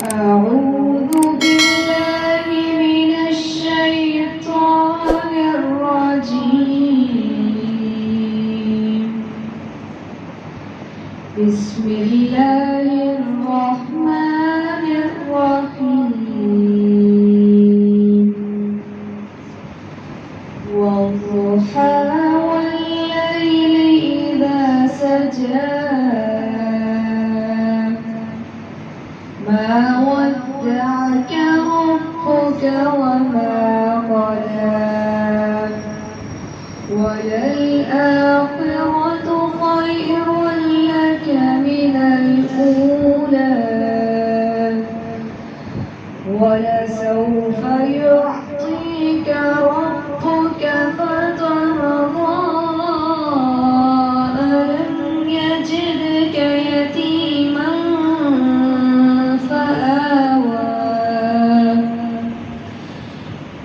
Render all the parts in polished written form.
أعوذ بالله من الشيطان الرجيم. بسم الله الرحمن الرحيم. والضحى والليل إذا سجى ما ودعك ربك وما قلى وللآخرة خير لك من الأولى ولسوف يعطيك ربك فترضى ألم يجدك يتيما فآوى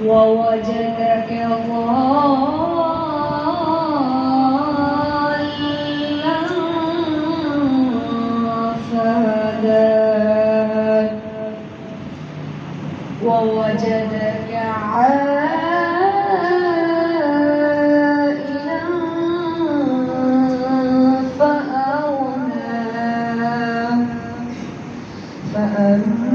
ووجدك ضالا فهدى ووجدك عائلا فأغنى فأما